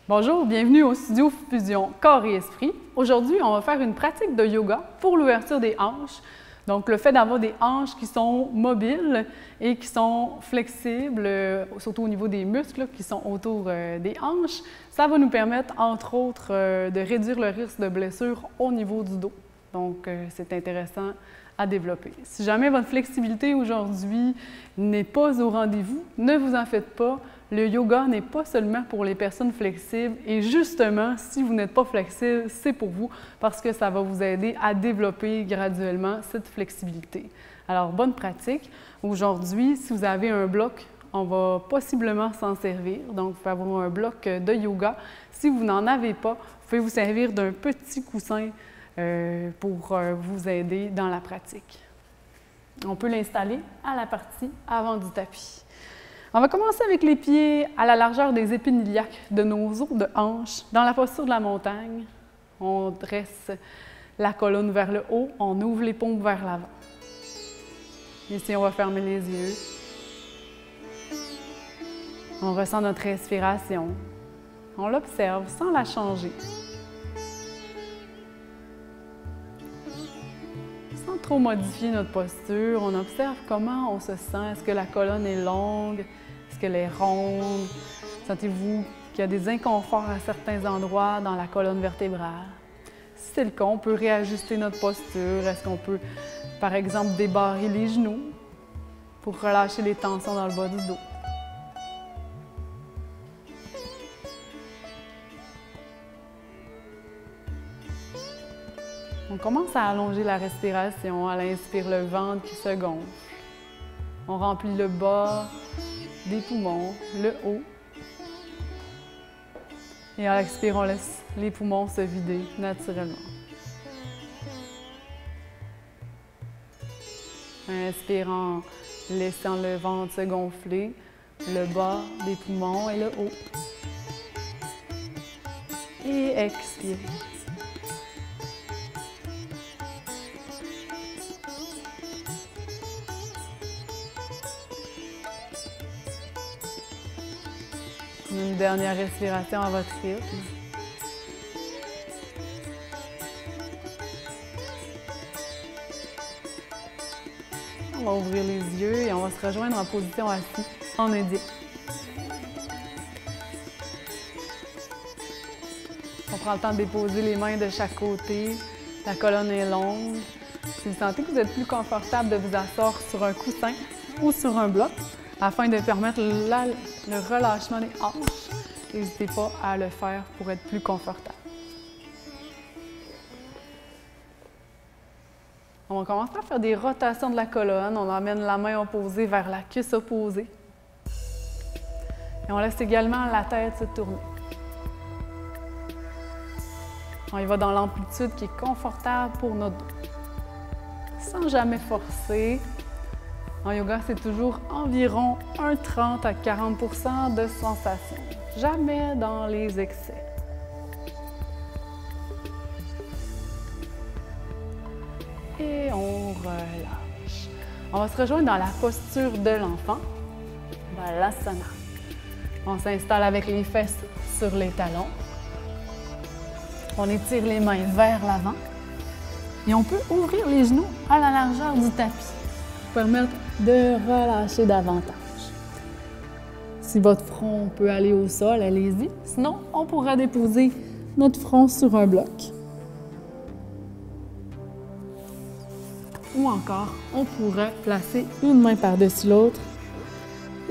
Bonjour, bienvenue au studio Fusion Corps et Esprit. Aujourd'hui, on va faire une pratique de yoga pour l'ouverture des hanches. Donc, le fait d'avoir des hanches qui sont mobiles et qui sont flexibles, surtout au niveau des muscles qui sont autour des hanches, ça va nous permettre, entre autres, de réduire le risque de blessure au niveau du dos. Donc, c'est intéressant à développer. Si jamais votre flexibilité aujourd'hui n'est pas au rendez-vous, ne vous en faites pas. Le yoga n'est pas seulement pour les personnes flexibles et justement, si vous n'êtes pas flexible, c'est pour vous parce que ça va vous aider à développer graduellement cette flexibilité. Alors, bonne pratique. Aujourd'hui, si vous avez un bloc, on va possiblement s'en servir. Donc, vous pouvez avoir un bloc de yoga. Si vous n'en avez pas, vous pouvez vous servir d'un petit coussin pour vous aider dans la pratique. On peut l'installer à la partie avant du tapis. On va commencer avec les pieds à la largeur des épines iliaques de nos os de hanche. Dans la posture de la montagne, on dresse la colonne vers le haut, on ouvre les paumes vers l'avant. Ici, on va fermer les yeux. On ressent notre respiration. On l'observe sans la changer. Sans trop modifier notre posture, on observe comment on se sent. Est-ce que la colonne est longue? Est-ce qu'elle est ronde? Sentez-vous qu'il y a des inconforts à certains endroits dans la colonne vertébrale? Si c'est le cas, on peut réajuster notre posture. Est-ce qu'on peut, par exemple, débarrer les genoux pour relâcher les tensions dans le bas du dos? On commence à allonger la respiration. À l'inspire, le ventre qui se gonfle. On remplit le bas des poumons, le haut. Et à l'expire, on laisse les poumons se vider naturellement. Inspirant, laissant le ventre se gonfler, le bas des poumons et le haut. Et expire. Une dernière respiration à votre rythme. On va ouvrir les yeux et on va se rejoindre en position assise en indique. On prend le temps de déposer les mains de chaque côté. La colonne est longue. Si vous sentez que vous êtes plus confortable de vous asseoir sur un coussin ou sur un bloc, afin de permettre le relâchement des hanches, n'hésitez pas à le faire pour être plus confortable. On va commencer à faire des rotations de la colonne. On emmène la main opposée vers la cuisse opposée. Et on laisse également la tête se tourner. On y va dans l'amplitude qui est confortable pour notre dos. Sans jamais forcer. En yoga, c'est toujours environ 30 à 40 % de sensation. Jamais dans les excès. Et on relâche. On va se rejoindre dans la posture de l'enfant, Balasana. On s'installe avec les fesses sur les talons. On étire les mains vers l'avant. Et on peut ouvrir les genoux à la largeur du tapis pour permettre de relâcher davantage. Si votre front peut aller au sol, allez-y. Sinon, on pourra déposer notre front sur un bloc. Ou encore, on pourrait placer une main par-dessus l'autre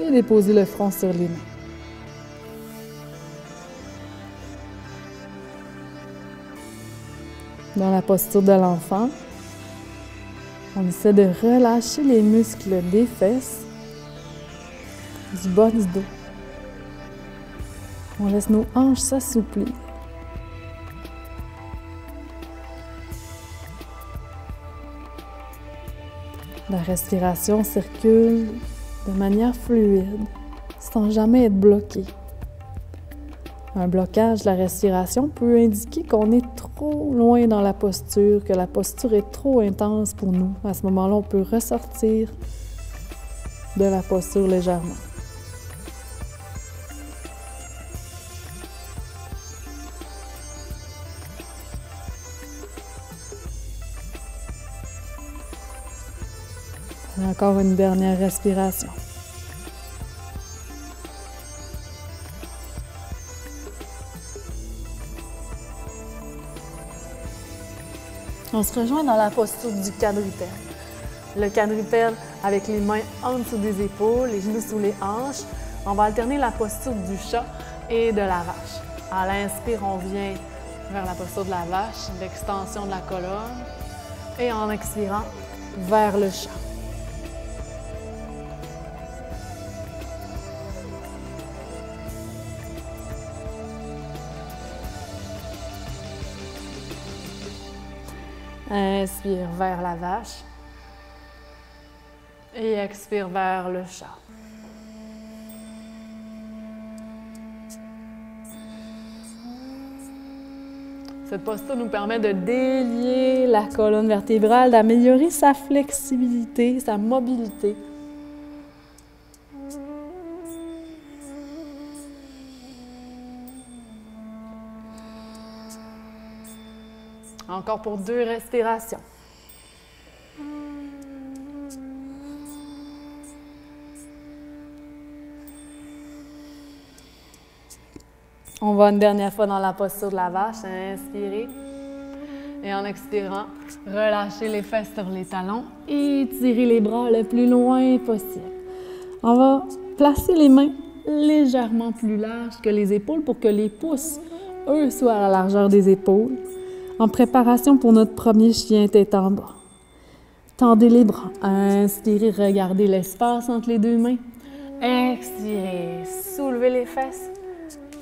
et déposer le front sur les mains. Dans la posture de l'enfant, on essaie de relâcher les muscles des fesses, du bas du dos. On laisse nos hanches s'assouplir. La respiration circule de manière fluide, sans jamais être bloquée. Un blocage de la respiration peut indiquer qu'on est trop loin dans la posture, que la posture est trop intense pour nous. À ce moment-là, on peut ressortir de la posture légèrement. Encore une dernière respiration. On se rejoint dans la posture du quadrupède. Le quadrupède avec les mains en dessous des épaules, les genoux sous les hanches. On va alterner la posture du chat et de la vache. À l'inspire, on vient vers la posture de la vache, l'extension de la colonne. Et en expirant, vers le chat. Inspire vers la vache et expire vers le chat. Cette posture nous permet de délier la colonne vertébrale, d'améliorer sa flexibilité, sa mobilité. Encore pour 2 respirations. On va une dernière fois dans la posture de la vache. Inspirez. Et en expirant, relâchez les fesses sur les talons et tirez les bras le plus loin possible. On va placer les mains légèrement plus larges que les épaules pour que les pouces, eux, soient à la largeur des épaules. En préparation pour notre premier chien tête en bas. Tendez les bras. Inspirez, regardez l'espace entre les 2 mains. Expirez, soulevez les fesses.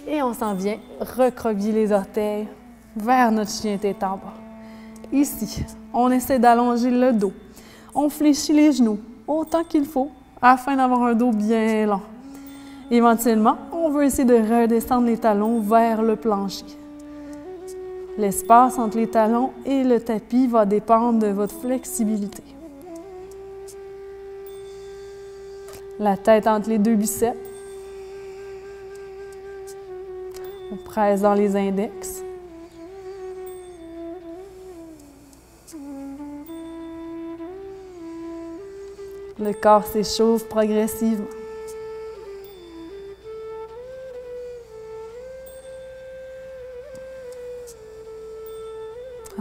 Et on s'en vient recroqueviller les orteils vers notre chien tête en bas. Ici, on essaie d'allonger le dos. On fléchit les genoux autant qu'il faut afin d'avoir un dos bien long. Éventuellement, on veut essayer de redescendre les talons vers le plancher. L'espace entre les talons et le tapis va dépendre de votre flexibilité. La tête entre les 2 biceps. On presse dans les index. Le corps s'échauffe progressivement.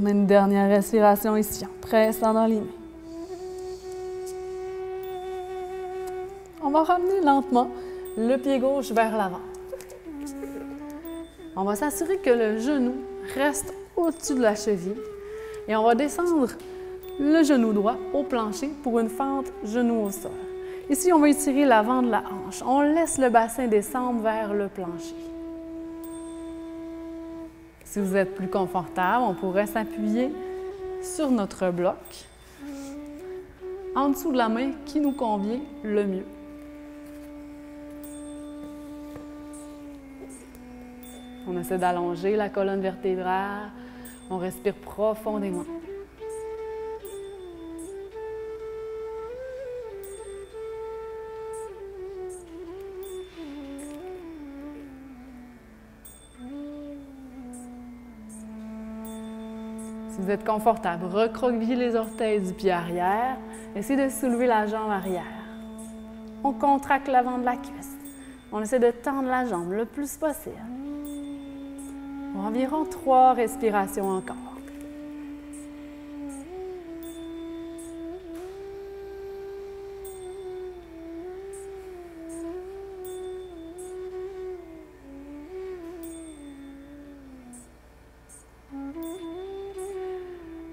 On a une dernière respiration ici, en pressant dans les mains. On va ramener lentement le pied gauche vers l'avant. On va s'assurer que le genou reste au-dessus de la cheville et on va descendre le genou droit au plancher pour une fente genou au sol. Ici, on va étirer l'avant de la hanche. On laisse le bassin descendre vers le plancher. Si vous êtes plus confortable, on pourrait s'appuyer sur notre bloc en dessous de la main qui nous convient le mieux. On essaie d'allonger la colonne vertébrale. On respire profondément. Si vous êtes confortable, recroquevillez les orteils du pied arrière. Essayez de soulever la jambe arrière. On contracte l'avant de la cuisse. On essaie de tendre la jambe le plus possible. Environ 3 respirations encore.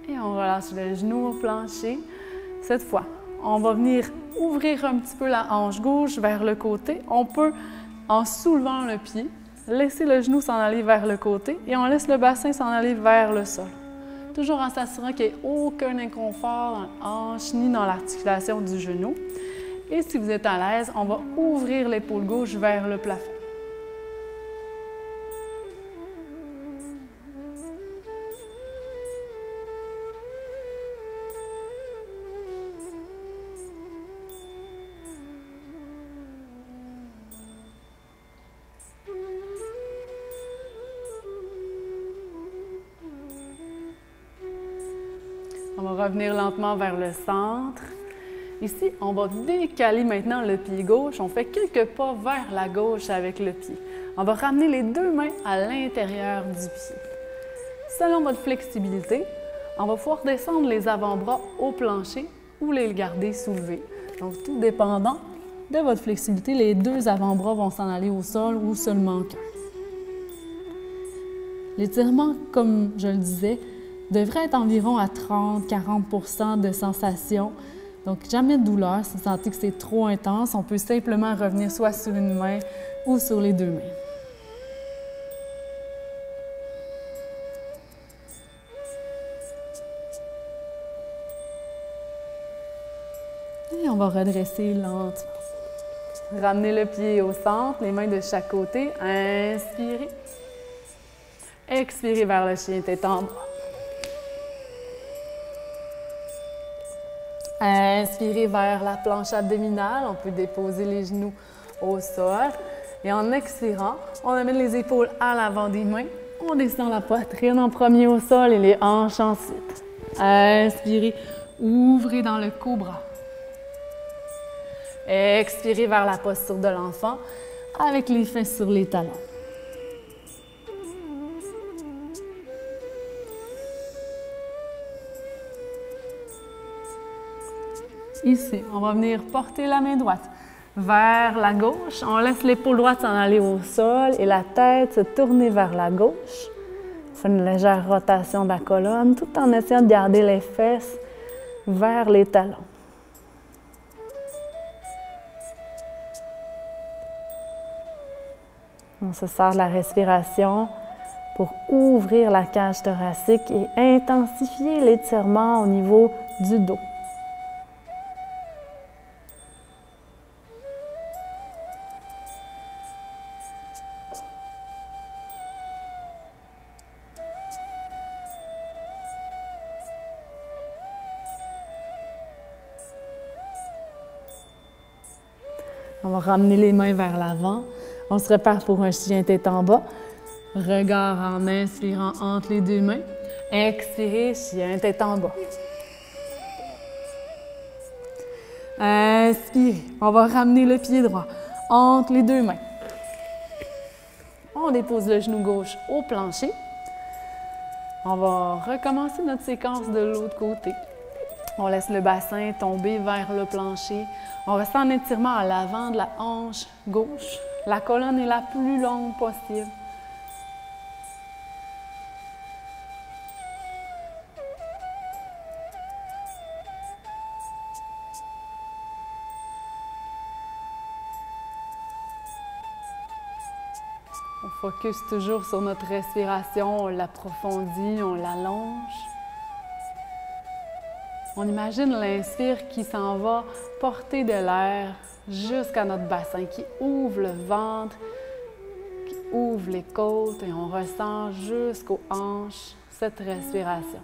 Et on relâche le genou au plancher. Cette fois, on va venir ouvrir un petit peu la hanche gauche vers le côté. On peut, en soulevant le pied, laisser le genou s'en aller vers le côté et on laisse le bassin s'en aller vers le sol. Toujours en s'assurant qu'il n'y ait aucun inconfort dans la hanche ni dans l'articulation du genou. Et si vous êtes à l'aise, on va ouvrir l'épaule gauche vers le plafond. On va revenir lentement vers le centre Ici, on va décaler maintenant le pied gauche. On fait quelques pas vers la gauche avec le pied. On va ramener les deux mains à l'intérieur du pied. Selon votre flexibilité, on va pouvoir descendre les avant-bras au plancher ou les garder soulevés. Donc, tout dépendant de votre flexibilité, les deux avant-bras vont s'en aller au sol ou seulement qu'un. L'étirement, comme je le disais, devrait être environ à 30-40 % de sensation. Donc, jamais de douleur. Si vous sentez que c'est trop intense, on peut simplement revenir soit sur une main ou sur les deux mains. Et on va redresser lentement. Ramenez le pied au centre, les mains de chaque côté. Inspirez. Expirez vers le chien tête en bas. Inspirez vers la planche abdominale. On peut déposer les genoux au sol. Et en expirant, on amène les épaules à l'avant des mains. On descend la poitrine en premier au sol et les hanches ensuite. Inspirez, ouvrez dans le cobra. Expirez vers la posture de l'enfant avec les fesses sur les talons. Ici, on va venir porter la main droite vers la gauche. On laisse l'épaule droite s'en aller au sol et la tête se tourner vers la gauche. On fait une légère rotation de la colonne tout en essayant de garder les fesses vers les talons. On se sert de la respiration pour ouvrir la cage thoracique et intensifier l'étirement au niveau du dos. On va ramener les mains vers l'avant. On se prépare pour un chien tête en bas. Regard en inspirant entre les deux mains. Expirez, chien tête en bas. Inspirez. On va ramener le pied droit entre les deux mains. On dépose le genou gauche au plancher. On va recommencer notre séquence de l'autre côté. On laisse le bassin tomber vers le plancher. On reste en étirement à l'avant de la hanche gauche. La colonne est la plus longue possible. On focus toujours sur notre respiration, on l'approfondit, on l'allonge. On imagine l'inspire qui s'en va porter de l'air jusqu'à notre bassin, qui ouvre le ventre, qui ouvre les côtes et on ressent jusqu'aux hanches cette respiration.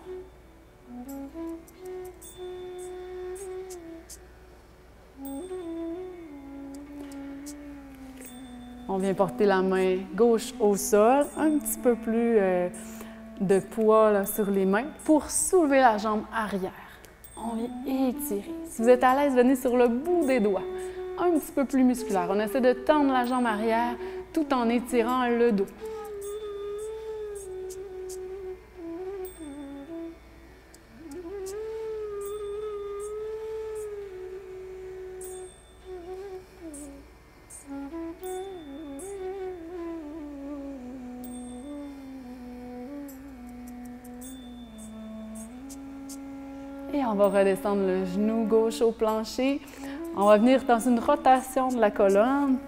On vient porter la main gauche au sol, un petit peu plus de poids là, sur les mains pour soulever la jambe arrière. On vient étirer. Si vous êtes à l'aise, venez sur le bout des doigts, un petit peu plus musculaire. On essaie de tendre la jambe arrière tout en étirant le dos. Et on va redescendre le genou gauche au plancher. On va venir dans une rotation de la colonne.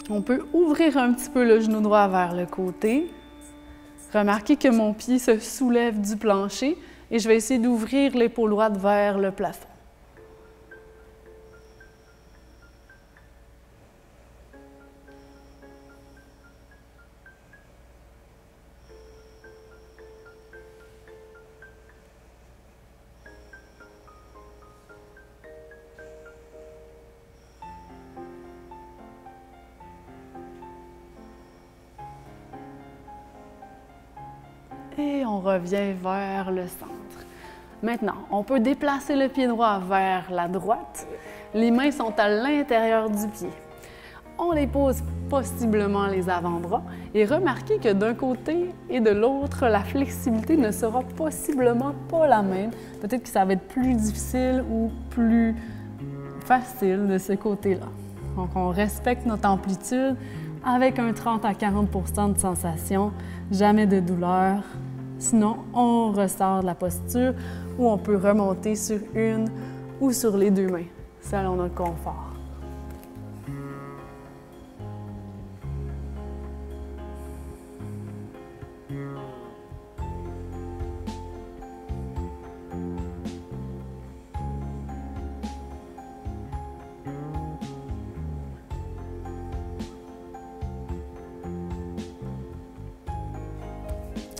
On peut ouvrir un petit peu le genou droit vers le côté. Remarquez que mon pied se soulève du plancher et je vais essayer d'ouvrir l'épaule droite vers le plafond. Et on revient vers le centre. Maintenant, on peut déplacer le pied droit vers la droite. Les mains sont à l'intérieur du pied. On dépose possiblement les avant-bras et remarquez que d'un côté et de l'autre, la flexibilité ne sera possiblement pas la même. Peut-être que ça va être plus difficile ou plus facile de ce côté-là. Donc, on respecte notre amplitude avec un 30 à 40 % de sensation, jamais de douleur. Sinon, on ressort de la posture ou on peut remonter sur une ou sur les deux mains, selon notre confort.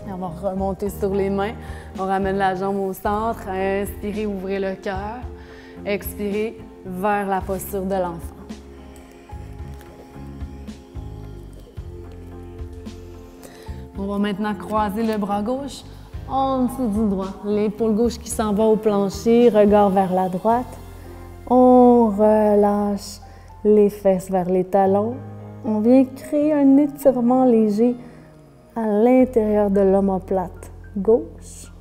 On va remonter sur les mains. On ramène la jambe au centre. Inspirez, ouvrez le cœur. Expirez vers la posture de l'enfant. On va maintenant croiser le bras gauche en dessous du droit. L'épaule gauche qui s'en va au plancher, regard vers la droite. On relâche les fesses vers les talons. On vient créer un étirement léger à l'intérieur de l'omoplate gauche.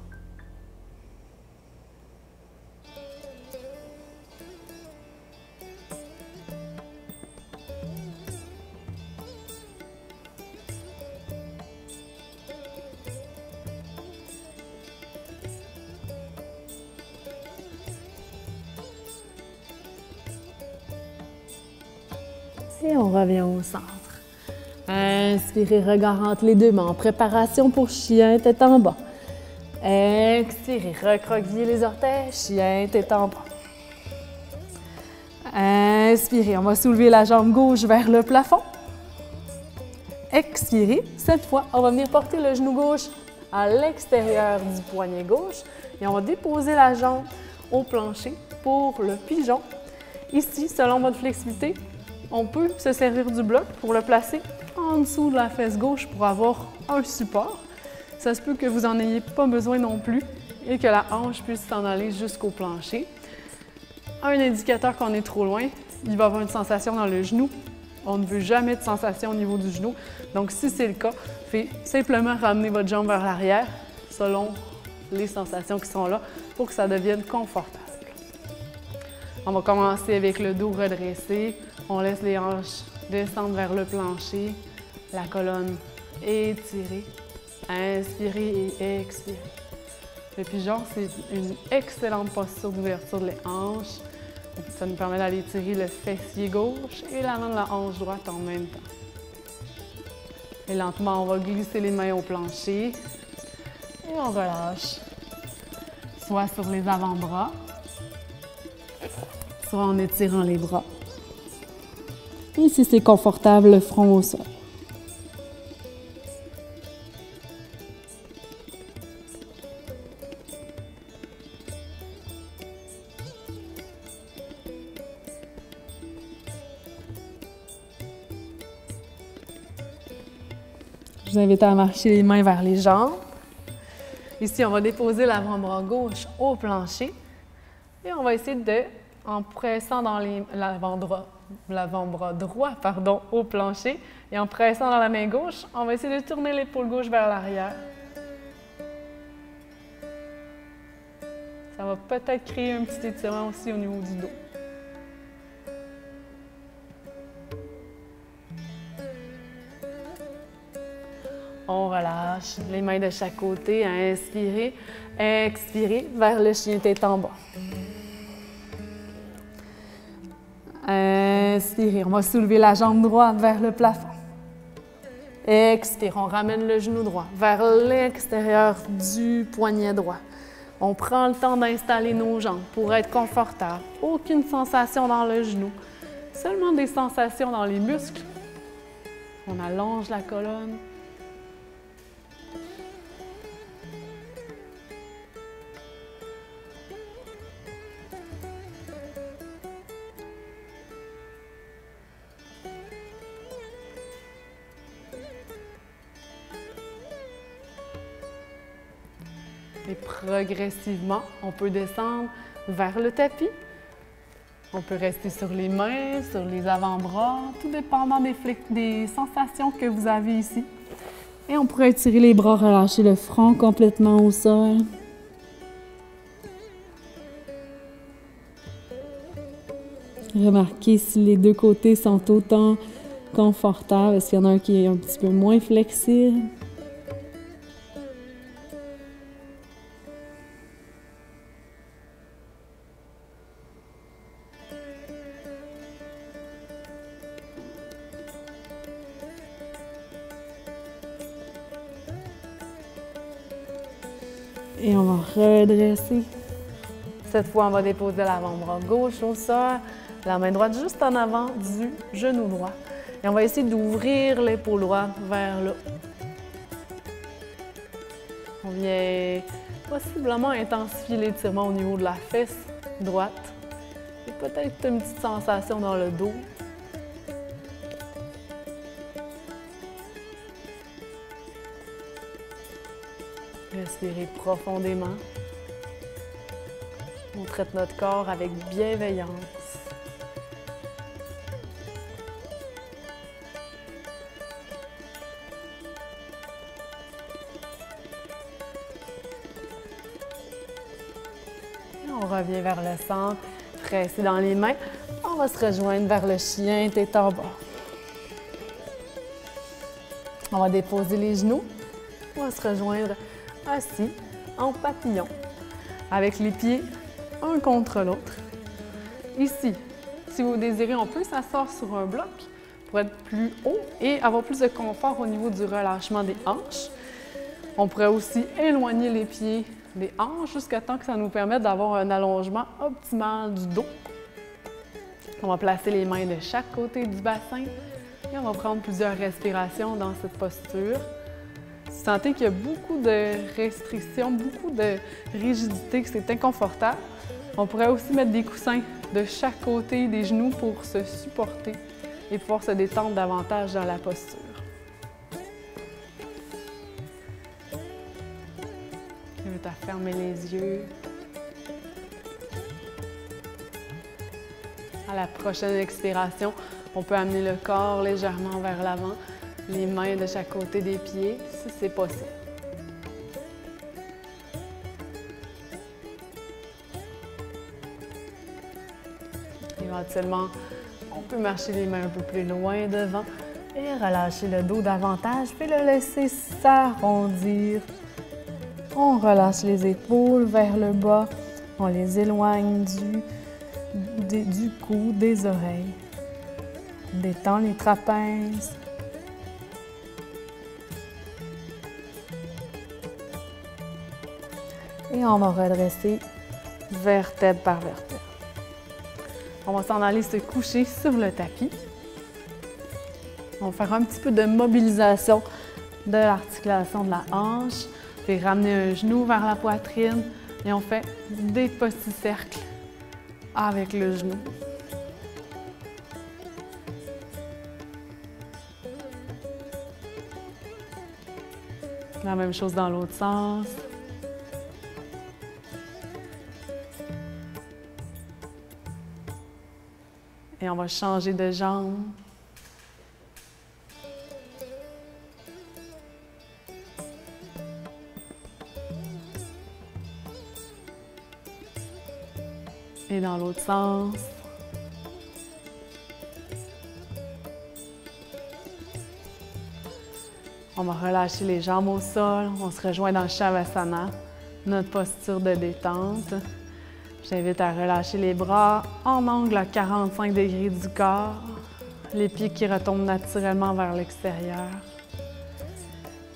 Et on revient au centre. Inspirez, regard entre les deux mains. En préparation pour chien, tête en bas. Expirez, recroquevillez les orteils. Chien, tête en bas. Inspirez, on va soulever la jambe gauche vers le plafond. Expirez. Cette fois, on va venir porter le genou gauche à l'extérieur du poignet gauche et on va déposer la jambe au plancher pour le pigeon. Ici, selon votre flexibilité, on peut se servir du bloc pour le placer en dessous de la fesse gauche pour avoir un support. Ça se peut que vous n'en ayez pas besoin non plus et que la hanche puisse s'en aller jusqu'au plancher. Un indicateur qu'on est trop loin, il va y avoir une sensation dans le genou. On ne veut jamais de sensation au niveau du genou. Donc, si c'est le cas, faites simplement ramener votre jambe vers l'arrière selon les sensations qui sont là pour que ça devienne confortable. On va commencer avec le dos redressé. On laisse les hanches descendre vers le plancher, la colonne étirée. Inspirez et expirez. Le pigeon, c'est une excellente posture d'ouverture des hanches. Ça nous permet d'aller tirer le fessier gauche et l'avant de la hanche droite en même temps. Et lentement, on va glisser les mains au plancher et on relâche. Soit sur les avant-bras, soit en étirant les bras. Et si c'est confortable, le front au sol. Je vous invite à marcher les mains vers les jambes. Ici, on va déposer l'avant-bras gauche au plancher et on va essayer de, en pressant dans l'avant-bras droit au plancher et en pressant dans la main gauche, on va essayer de tourner l'épaule gauche vers l'arrière. Ça va peut-être créer un petit étirement aussi au niveau du dos. On relâche les mains de chaque côté. Inspirez, expirez vers le chien tête en bas. Inspirez, on va soulever la jambe droite vers le plafond. Expirez, on ramène le genou droit vers l'extérieur du poignet droit. On prend le temps d'installer nos jambes pour être confortable. Aucune sensation dans le genou, seulement des sensations dans les muscles. On allonge la colonne. Et progressivement, on peut descendre vers le tapis. On peut rester sur les mains, sur les avant-bras, tout dépendant des sensations que vous avez ici. Et on pourrait étirer les bras, relâcher le front complètement au sol. Remarquez si les deux côtés sont autant confortables. Est-ce qu'il y en a un qui est un petit peu moins flexible? Et on va redresser. Cette fois, on va déposer l'avant-bras gauche au sol, la main droite juste en avant du genou droit. Et on va essayer d'ouvrir l'épaule droite vers le haut. On vient possiblement intensifier l'étirement au niveau de la fesse droite. Et peut-être une petite sensation dans le dos. Respirez profondément. On traite notre corps avec bienveillance. Et on revient vers le centre, pressé dans les mains. On va se rejoindre vers le chien, tête en bas. On va déposer les genoux. On va se rejoindre assis en papillon, avec les pieds un contre l'autre. Ici, si vous désirez, on peut s'asseoir sur un bloc pour être plus haut et avoir plus de confort au niveau du relâchement des hanches. On pourrait aussi éloigner les pieds des hanches jusqu'à temps que ça nous permette d'avoir un allongement optimal du dos. On va placer les mains de chaque côté du bassin et on va prendre plusieurs respirations dans cette posture. Si vous sentez qu'il y a beaucoup de restrictions, beaucoup de rigidité, que c'est inconfortable, on pourrait aussi mettre des coussins de chaque côté des genoux pour se supporter et pouvoir se détendre davantage dans la posture. Invite à fermer les yeux. À la prochaine expiration, on peut amener le corps légèrement vers l'avant, les mains de chaque côté des pieds, si c'est possible. Éventuellement, on peut marcher les mains un peu plus loin devant et relâcher le dos davantage, puis le laisser s'arrondir. On relâche les épaules vers le bas, on les éloigne du cou, des oreilles. Détend les trapèzes. Et on va redresser vertèbre par vertèbre. On va s'en aller se coucher sur le tapis. On va faire un petit peu de mobilisation de l'articulation de la hanche, puis ramener un genou vers la poitrine et on fait des petits cercles avec le genou. La même chose dans l'autre sens. Et on va changer de jambe. Et dans l'autre sens. On va relâcher les jambes au sol. On se rejoint dans Shavasana, notre posture de détente. J'invite à relâcher les bras en angle à 45 degrés du corps, les pieds qui retombent naturellement vers l'extérieur.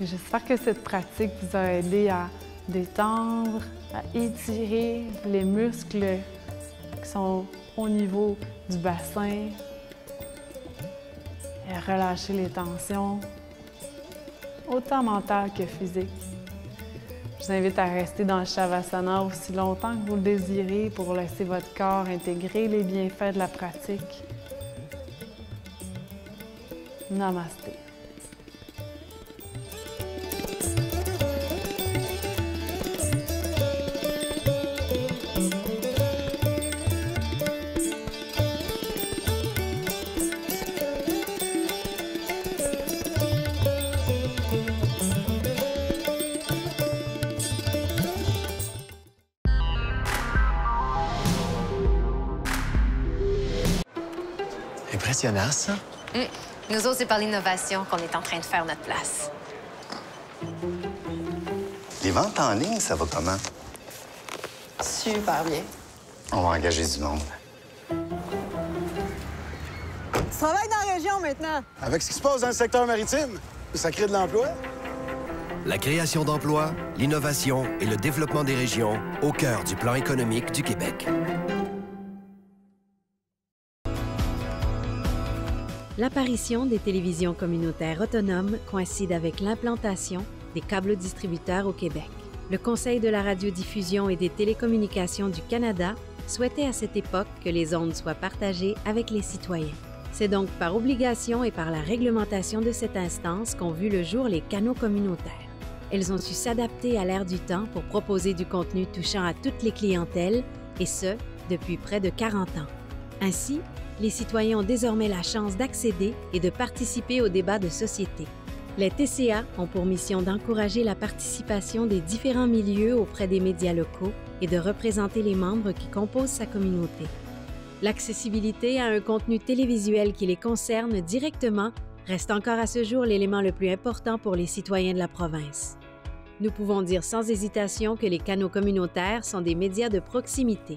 J'espère que cette pratique vous a aidé à détendre, à étirer les muscles qui sont au niveau du bassin et à relâcher les tensions, autant mentales que physiques. Je vous invite à rester dans le Shavasana aussi longtemps que vous le désirez pour laisser votre corps intégrer les bienfaits de la pratique. Namasté. impressionnant, ça. Nous autres, c'est par l'innovation qu'on est en train de faire notre place. Les ventes en ligne, ça va comment? Super bien. On va engager du monde. Tu travailles dans la région maintenant. Avec ce qui se passe dans le secteur maritime, ça crée de l'emploi. La création d'emplois, l'innovation et le développement des régions au cœur du plan économique du Québec. L'apparition des télévisions communautaires autonomes coïncide avec l'implantation des câbles distributeurs au Québec. Le Conseil de la radiodiffusion et des télécommunications du Canada souhaitait à cette époque que les ondes soient partagées avec les citoyens. C'est donc par obligation et par la réglementation de cette instance qu'ont vu le jour les canaux communautaires. Elles ont su s'adapter à l'ère du temps pour proposer du contenu touchant à toutes les clientèles, et ce, depuis près de 40 ans. Ainsi, les citoyens ont désormais la chance d'accéder et de participer aux débats de société. Les TCA ont pour mission d'encourager la participation des différents milieux auprès des médias locaux et de représenter les membres qui composent sa communauté. L'accessibilité à un contenu télévisuel qui les concerne directement reste encore à ce jour l'élément le plus important pour les citoyens de la province. Nous pouvons dire sans hésitation que les canaux communautaires sont des médias de proximité.